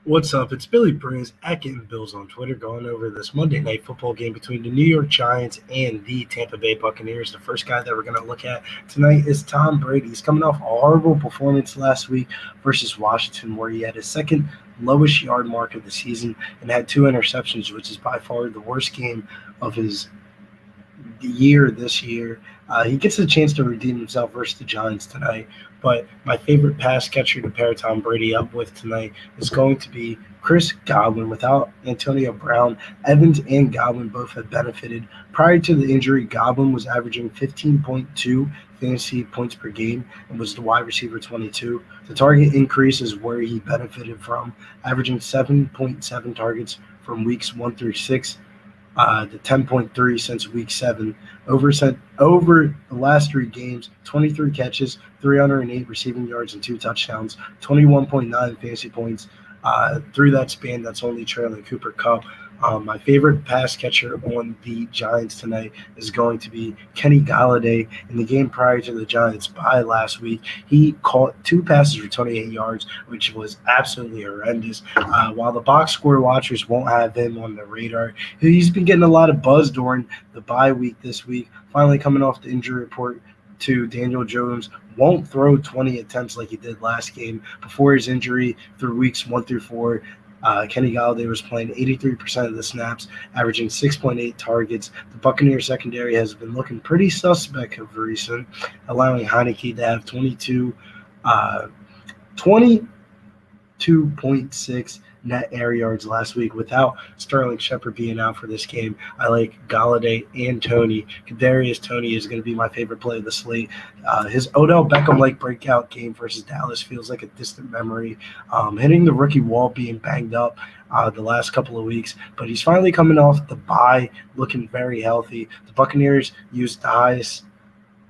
What's up? It's Billy Brisbane at Getting Bills on Twitter, going over this Monday night football game between the New York Giants and the Tampa Bay Buccaneers. The first guy that we're going to look at tonight is Tom Brady. He's coming off a horrible performance last week versus Washington, where he had his second lowest yard mark of the season and had 2 interceptions, which is by far the worst game of his year this year. He gets a chance to redeem himself versus the Giants tonight, but my favorite pass catcher to pair Tom Brady up with tonight is going to be Chris Godwin. Without Antonio Brown, Evans and Godwin both have benefited. Prior to the injury, Godwin was averaging 15.2 fantasy points per game and was the wide receiver 22. The target increase is where he benefited from, averaging 7.7 targets from weeks 1 through 6. The 10.3 since week 7. Over the last 3 games, 23 catches, 308 receiving yards, and 2 touchdowns, 21.9 fantasy points. Through that span, that's only trailing Cooper Kupp. My favorite pass catcher on the Giants tonight is going to be Kenny Golladay. In the game prior to the Giants bye last week, he caught 2 passes for 28 yards, which was absolutely horrendous. While the box score watchers won't have him on the radar, he's been getting a lot of buzz during the bye week this week, finally coming off the injury report to Daniel Jones. Won't throw 20 attempts like he did last game. Before his injury through weeks 1 through 4, Kenny Golladay was playing 83% of the snaps, averaging 6.8 targets. The Buccaneers secondary has been looking pretty suspect of recent, allowing Heineke to have 22.6 net air yards last week. Without Sterling Shepard being out for this game, I like Golladay and Toney. Kadarius Toney is going to be my favorite play of the slate. His Odell Beckham-like breakout game versus Dallas feels like a distant memory. Hitting the rookie wall, being banged up the last couple of weeks, but he's finally coming off the bye, looking very healthy. The Buccaneers used the highest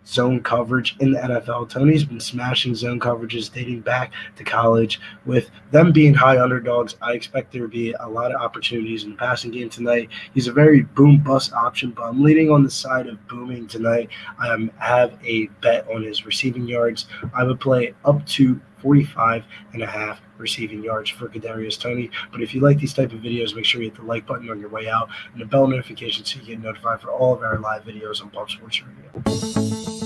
zone coverage in the NFL. Tony's been smashing zone coverages dating back to college. With them being high underdogs, I expect there to be a lot of opportunities in the passing game tonight. He's a very boom-bust option, but I'm leaning on the side of booming tonight. I have a bet on his receiving yards. I would play up to 45.5 receiving yards for Kadarius Toney. But if you like these type of videos, make sure you hit the like button on your way out and the bell notification so you get notified for all of our live videos on Pop Sports Radio.